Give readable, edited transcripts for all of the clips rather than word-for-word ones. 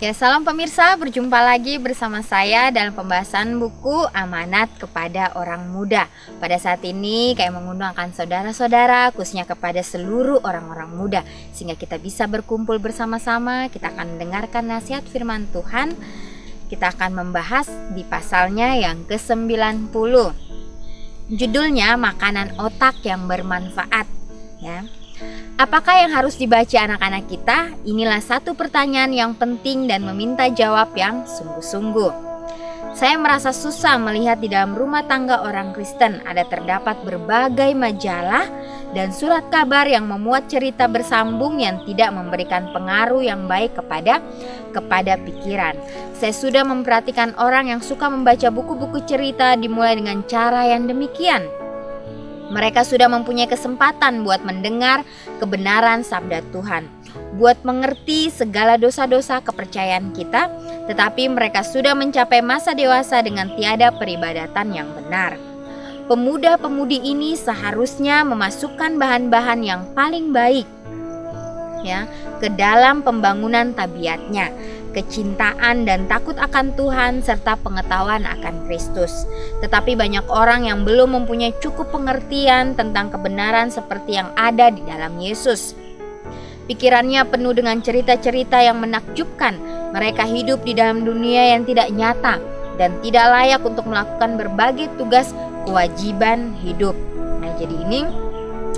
Ya, salam pemirsa, berjumpa lagi bersama saya dalam pembahasan buku Amanat kepada Orang Muda. Pada saat ini kayak mengundangkan saudara-saudara, khususnya kepada seluruh orang-orang muda, sehingga kita bisa berkumpul bersama-sama. Kita akan mendengarkan nasihat firman Tuhan. Kita akan membahas di pasalnya yang ke-90. Judulnya Makanan Otak yang Bermanfaat, ya. Apakah yang harus dibaca anak-anak kita? Inilah satu pertanyaan yang penting dan meminta jawab yang sungguh-sungguh. Saya merasa susah melihat di dalam rumah tangga orang Kristen ada terdapat berbagai majalah dan surat kabar yang memuat cerita bersambung yang tidak memberikan pengaruh yang baik kepada pikiran. Saya sudah memperhatikan orang yang suka membaca buku-buku cerita dimulai dengan cara yang demikian. Mereka sudah mempunyai kesempatan buat mendengar kebenaran sabda Tuhan, buat mengerti segala dosa-dosa kepercayaan kita, tetapi mereka sudah mencapai masa dewasa dengan tiada peribadatan yang benar. Pemuda-pemudi ini seharusnya memasukkan bahan-bahan yang paling baik, ya, ke dalam pembangunan tabiatnya, kecintaan dan takut akan Tuhan serta pengetahuan akan Kristus. Tetapi banyak orang yang belum mempunyai cukup pengertian tentang kebenaran seperti yang ada di dalam Yesus. Pikirannya penuh dengan cerita-cerita yang menakjubkan. Mereka hidup di dalam dunia yang tidak nyata dan tidak layak untuk melakukan berbagai tugas kewajiban hidup. Nah, jadi ini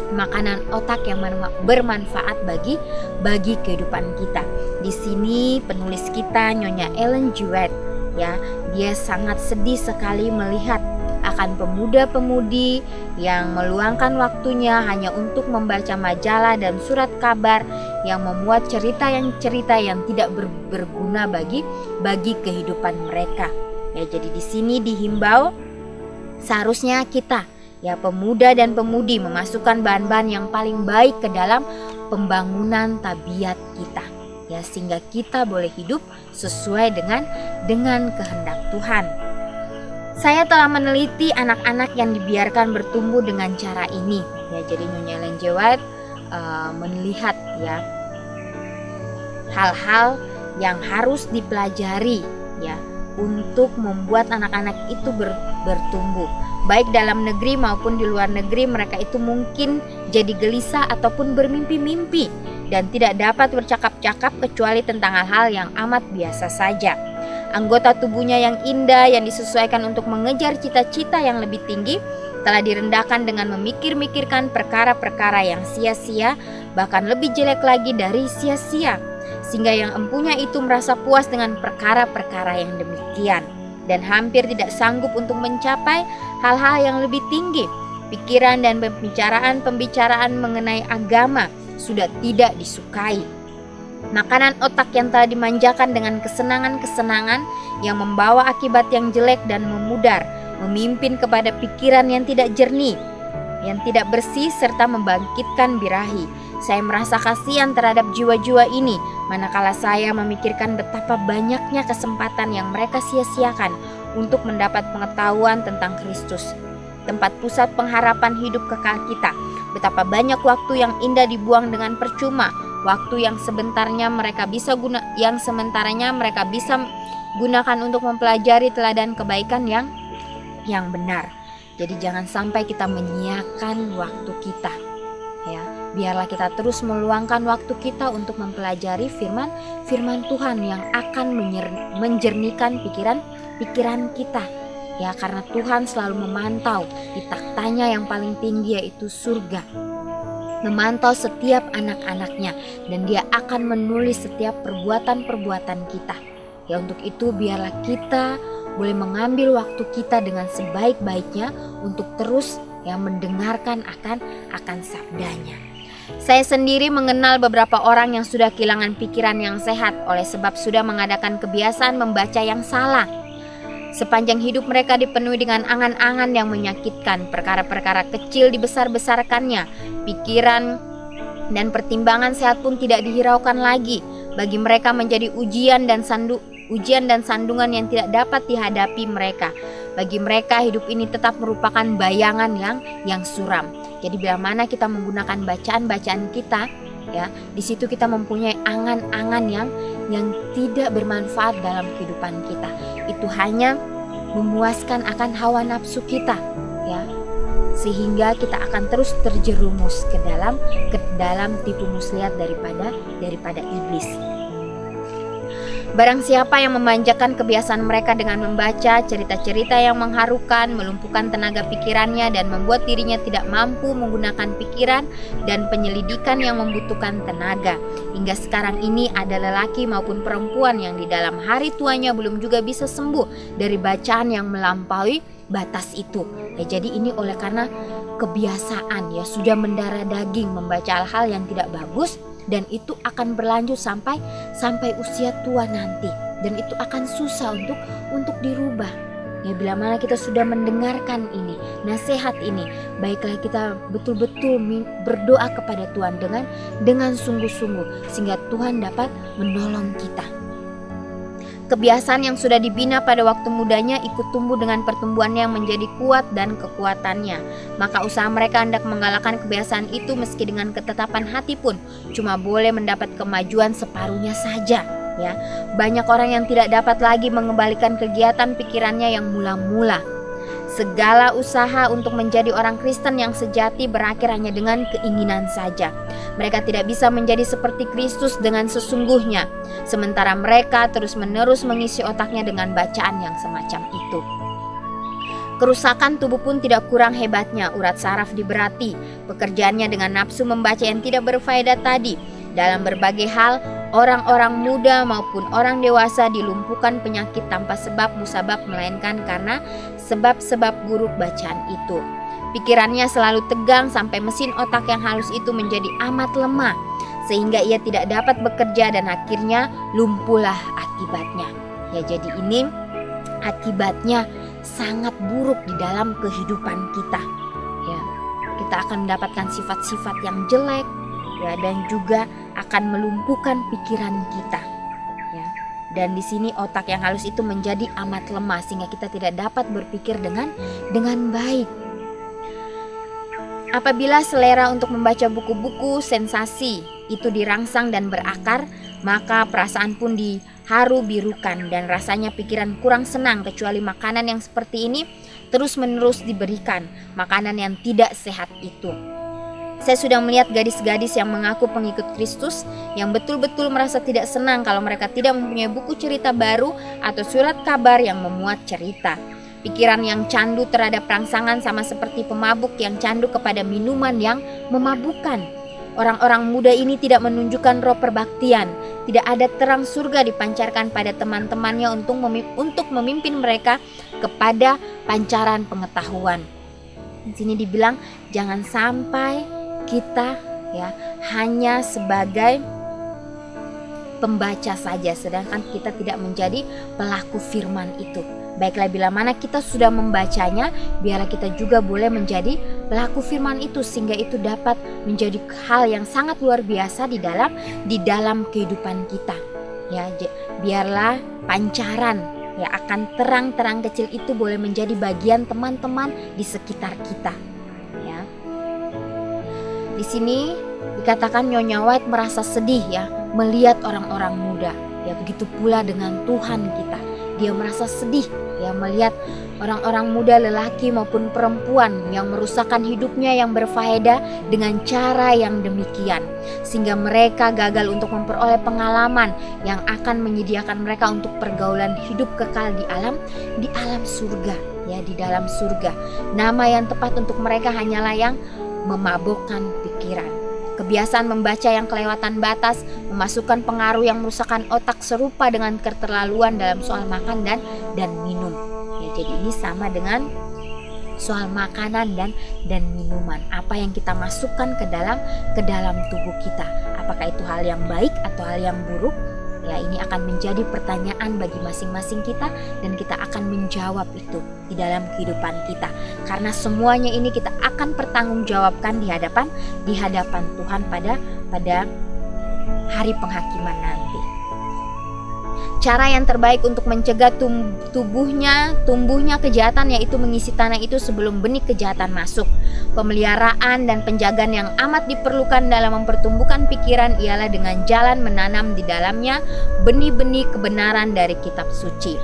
makanan otak yang bermanfaat bagi kehidupan kita. Di sini penulis kita Nyonya Ellen G. White, ya, dia sangat sedih sekali melihat akan pemuda-pemudi yang meluangkan waktunya hanya untuk membaca majalah dan surat kabar yang memuat cerita yang tidak berguna bagi kehidupan mereka. Ya, jadi di sini dihimbau seharusnya kita, ya, pemuda dan pemudi memasukkan bahan-bahan yang paling baik ke dalam pembangunan tabiat kita, ya, sehingga kita boleh hidup sesuai dengan kehendak Tuhan. Saya telah meneliti anak-anak yang dibiarkan bertumbuh dengan cara ini, ya. Jadi Nyonya Ellen G. White melihat, ya, hal-hal yang harus dipelajari, ya, untuk membuat anak-anak itu bertumbuh. Baik dalam negeri maupun di luar negeri, mereka itu mungkin jadi gelisah ataupun bermimpi-mimpi dan tidak dapat bercakap-cakap kecuali tentang hal-hal yang amat biasa saja. Anggota tubuhnya yang indah yang disesuaikan untuk mengejar cita-cita yang lebih tinggi telah direndahkan dengan memikir-mikirkan perkara-perkara yang sia-sia, bahkan lebih jelek lagi dari sia-sia, sehingga yang empunya itu merasa puas dengan perkara-perkara yang demikian dan hampir tidak sanggup untuk mencapai hal-hal yang lebih tinggi. Pikiran dan pembicaraan mengenai agama sudah tidak disukai. Makanan otak yang telah dimanjakan dengan kesenangan-kesenangan yang membawa akibat yang jelek dan memudar, memimpin kepada pikiran yang tidak jernih, yang tidak bersih serta membangkitkan birahi. Saya merasa kasihan terhadap jiwa-jiwa ini, manakala saya memikirkan betapa banyaknya kesempatan yang mereka sia-siakan untuk mendapat pengetahuan tentang Kristus, tempat pusat pengharapan hidup kekal kita. Betapa banyak waktu yang indah dibuang dengan percuma, waktu yang sementaranya mereka bisa gunakan untuk mempelajari teladan kebaikan yang benar. Jadi jangan sampai kita menyia-nyiakan waktu kita, ya. Biarlah kita terus meluangkan waktu kita untuk mempelajari firman Tuhan yang akan menjernihkan pikiran kita, ya, karena Tuhan selalu memantau di taktanya yang paling tinggi, yaitu surga, memantau setiap anak-anaknya, dan Dia akan menulis setiap perbuatan-perbuatan kita. Ya, untuk itu biarlah kita boleh mengambil waktu kita dengan sebaik-baiknya untuk terus, ya, mendengarkan akan sabdanya. Saya sendiri mengenal beberapa orang yang sudah kehilangan pikiran yang sehat oleh sebab sudah mengadakan kebiasaan membaca yang salah. Sepanjang hidup mereka dipenuhi dengan angan-angan yang menyakitkan, perkara-perkara kecil dibesar-besarkannya, pikiran dan pertimbangan sehat pun tidak dihiraukan lagi. Bagi mereka menjadi ujian dan sandungan yang tidak dapat dihadapi mereka. Bagi mereka hidup ini tetap merupakan bayangan yang suram. Jadi bila mana kita menggunakan bacaan-bacaan kita, ya. Di situ kita mempunyai angan-angan yang tidak bermanfaat dalam kehidupan kita. Itu hanya memuaskan akan hawa nafsu kita, ya. Sehingga kita akan terus terjerumus ke dalam tipu muslihat daripada iblis. Barang siapa yang memanjakan kebiasaan mereka dengan membaca cerita-cerita yang mengharukan, melumpuhkan tenaga pikirannya dan membuat dirinya tidak mampu menggunakan pikiran dan penyelidikan yang membutuhkan tenaga. Hingga sekarang ini ada lelaki maupun perempuan yang di dalam hari tuanya belum juga bisa sembuh dari bacaan yang melampaui batas itu. Ya, jadi ini oleh karena kebiasaan, ya, sudah mendarah daging membaca hal-hal yang tidak bagus. Dan itu akan berlanjut sampai usia tua nanti, dan itu akan susah untuk dirubah. Ya, bila mana kita sudah mendengarkan ini, nasihat ini, baiklah kita betul-betul berdoa kepada Tuhan dengan sungguh-sungguh, sehingga Tuhan dapat menolong kita. Kebiasaan yang sudah dibina pada waktu mudanya ikut tumbuh dengan pertumbuhannya yang menjadi kuat dan kekuatannya. Maka usaha mereka hendak mengalahkan kebiasaan itu meski dengan ketetapan hati pun cuma boleh mendapat kemajuan separuhnya saja. Ya, banyak orang yang tidak dapat lagi mengembalikan kegiatan pikirannya yang mula-mula. Segala usaha untuk menjadi orang Kristen yang sejati berakhir hanya dengan keinginan saja. Mereka tidak bisa menjadi seperti Kristus dengan sesungguhnya, sementara mereka terus-menerus mengisi otaknya dengan bacaan yang semacam itu. Kerusakan tubuh pun tidak kurang hebatnya. Urat saraf diberati, pekerjaannya dengan nafsu membaca yang tidak berfaedah tadi. Dalam berbagai hal, orang-orang muda maupun orang dewasa dilumpuhkan penyakit tanpa sebab musabab, melainkan karena sebab-sebab buruk bacaan itu. Pikirannya selalu tegang sampai mesin otak yang halus itu menjadi amat lemah, sehingga ia tidak dapat bekerja dan akhirnya lumpuhlah akibatnya. Ya, jadi ini akibatnya sangat buruk di dalam kehidupan kita. Ya, kita akan mendapatkan sifat-sifat yang jelek, ya, dan juga akan melumpuhkan pikiran kita. Ya. Dan di sini otak yang halus itu menjadi amat lemah sehingga kita tidak dapat berpikir dengan baik. Apabila selera untuk membaca buku-buku sensasi itu dirangsang dan berakar, maka perasaan pun diharu birukan dan rasanya pikiran kurang senang, kecuali makanan yang seperti ini terus-menerus diberikan, makanan yang tidak sehat itu. Saya sudah melihat gadis-gadis yang mengaku pengikut Kristus yang betul-betul merasa tidak senang kalau mereka tidak mempunyai buku cerita baru atau surat kabar yang memuat cerita. Pikiran yang candu terhadap rangsangan sama seperti pemabuk yang candu kepada minuman yang memabukkan. Orang-orang muda ini tidak menunjukkan roh perbaktian. Tidak ada terang surga dipancarkan pada teman-temannya untuk memimpin mereka kepada pancaran pengetahuan. Di sini dibilang jangan sampai kita, ya, hanya sebagai pembaca saja, sedangkan kita tidak menjadi pelaku firman itu. Baiklah, bila mana kita sudah membacanya, biarlah kita juga boleh menjadi pelaku firman itu, sehingga itu dapat menjadi hal yang sangat luar biasa di dalam kehidupan kita. Ya, biarlah pancaran, ya, akan terang-terang kecil itu boleh menjadi bagian teman-teman di sekitar kita. Ya. Di sini dikatakan Nyonya White merasa sedih, ya, melihat orang-orang muda. Ya, begitu pula dengan Tuhan kita. Dia merasa sedih, ya, melihat orang-orang muda lelaki maupun perempuan yang merusakkan hidupnya yang berfaedah dengan cara yang demikian, sehingga mereka gagal untuk memperoleh pengalaman yang akan menyediakan mereka untuk pergaulan hidup kekal di alam surga, ya, di dalam surga. Nama yang tepat untuk mereka hanyalah yang memabukkan pikiran. Kebiasaan membaca yang kelewatan batas memasukkan pengaruh yang merusakkan otak serupa dengan keterlaluan dalam soal makan dan minum. Ya, jadi ini sama dengan soal makanan dan minuman. Apa yang kita masukkan ke dalam tubuh kita, apakah itu hal yang baik atau hal yang buruk? Ya, ini akan menjadi pertanyaan bagi masing-masing kita, dan kita akan menjawab itu di dalam kehidupan kita. Karena semuanya ini kita akan pertanggungjawabkan di hadapan Tuhan pada hari penghakiman nanti. Cara yang terbaik untuk mencegah tumbuhnya kejahatan yaitu mengisi tanah itu sebelum benih kejahatan masuk. Pemeliharaan dan penjagaan yang amat diperlukan dalam mempertumbuhkan pikiran ialah dengan jalan menanam di dalamnya benih-benih kebenaran dari kitab suci.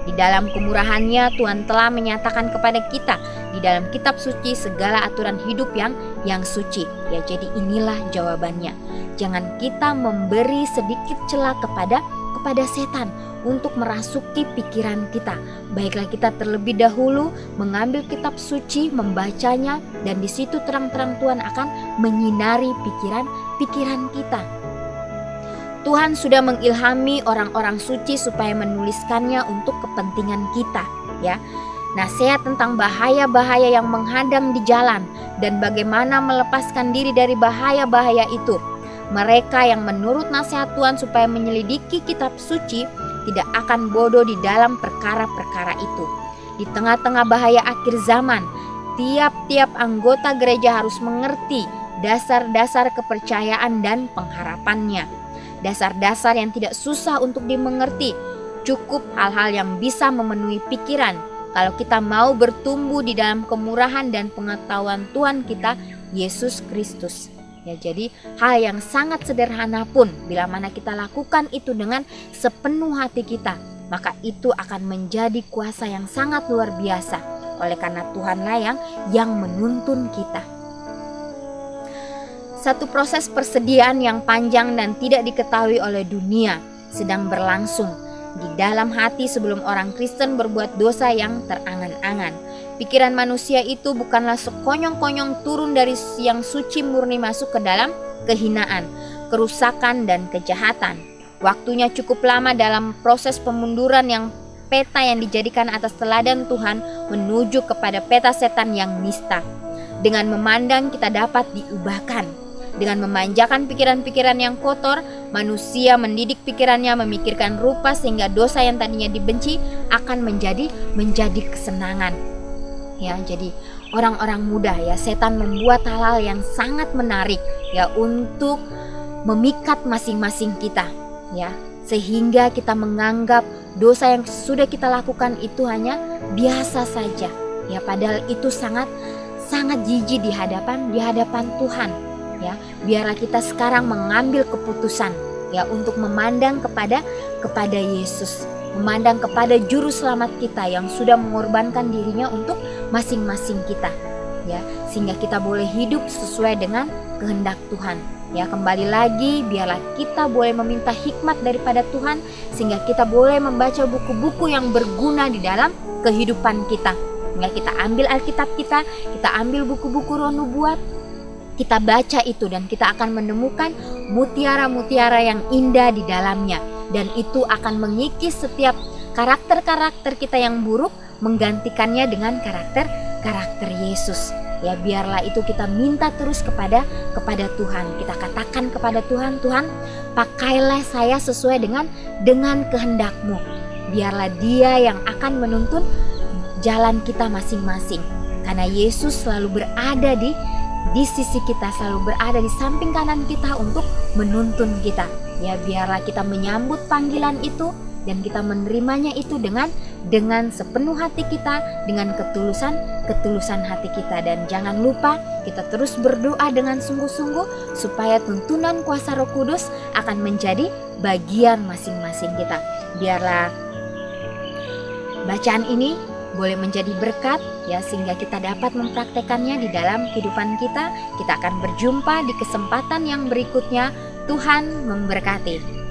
Di dalam kemurahannya Tuhan telah menyatakan kepada kita di dalam kitab suci segala aturan hidup yang suci. Ya, jadi inilah jawabannya. Jangan kita memberi sedikit celah kepada setan untuk merasuki pikiran kita. Baiklah kita terlebih dahulu mengambil kitab suci, membacanya, dan di situ terang-terang Tuhan akan menyinari pikiran kita. Tuhan sudah mengilhami orang-orang suci supaya menuliskannya untuk kepentingan kita, ya. Nasihat tentang bahaya-bahaya yang menghadang di jalan dan bagaimana melepaskan diri dari bahaya-bahaya itu. Mereka yang menurut nasihat Tuhan supaya menyelidiki kitab suci tidak akan bodoh di dalam perkara-perkara itu. Di tengah-tengah bahaya akhir zaman, tiap-tiap anggota gereja harus mengerti dasar-dasar kepercayaan dan pengharapannya. Dasar-dasar yang tidak susah untuk dimengerti, cukup hal-hal yang bisa memenuhi pikiran. Kalau kita mau bertumbuh di dalam kemurahan dan pengetahuan Tuhan kita, Yesus Kristus. Ya, jadi hal yang sangat sederhana pun bila mana kita lakukan itu dengan sepenuh hati kita, maka itu akan menjadi kuasa yang sangat luar biasa. Oleh karena Tuhanlah yang menuntun kita. Satu proses persediaan yang panjang dan tidak diketahui oleh dunia sedang berlangsung di dalam hati sebelum orang Kristen berbuat dosa yang terangan-angan. Pikiran manusia itu bukanlah sekonyong-konyong turun dari yang suci murni masuk ke dalam kehinaan, kerusakan, dan kejahatan. Waktunya cukup lama dalam proses pemunduran yang peta yang dijadikan atas teladan Tuhan menuju kepada peta setan yang nista. Dengan memandang kita dapat diubahkan. Dengan memanjakan pikiran-pikiran yang kotor, manusia mendidik pikirannya memikirkan rupa sehingga dosa yang tadinya dibenci akan menjadi kesenangan. Ya, jadi orang-orang muda ya, setan membuat hal-hal yang sangat menarik ya untuk memikat masing-masing kita ya, sehingga kita menganggap dosa yang sudah kita lakukan itu hanya biasa saja ya, padahal itu sangat jijik di hadapan Tuhan. Ya, biarlah kita sekarang mengambil keputusan ya untuk memandang kepada Yesus, memandang kepada juru selamat kita yang sudah mengorbankan dirinya untuk masing-masing kita ya, sehingga kita boleh hidup sesuai dengan kehendak Tuhan. Ya, kembali lagi biarlah kita boleh meminta hikmat daripada Tuhan sehingga kita boleh membaca buku-buku yang berguna di dalam kehidupan kita. Ya, kita ambil Alkitab kita ambil buku-buku Roh Nubuat, kita baca itu dan kita akan menemukan mutiara-mutiara yang indah di dalamnya, dan itu akan mengikis setiap karakter-karakter kita yang buruk, menggantikannya dengan karakter Yesus. Ya, biarlah itu kita minta terus kepada Tuhan. Kita katakan kepada Tuhan, Tuhan, pakailah saya sesuai dengan kehendak-Mu. Biarlah Dia yang akan menuntun jalan kita masing-masing. Karena Yesus selalu berada di sisi kita, selalu berada di samping kanan kita untuk menuntun kita. Ya, biarlah kita menyambut panggilan itu dan kita menerimanya itu dengan sepenuh hati kita, dengan ketulusan hati kita. Dan jangan lupa kita terus berdoa dengan sungguh-sungguh supaya tuntunan kuasa Roh Kudus akan menjadi bagian masing-masing kita. Biarlah bacaan ini boleh menjadi berkat ya, sehingga kita dapat mempraktekannya di dalam kehidupan kita. Kita akan berjumpa di kesempatan yang berikutnya. Tuhan memberkati.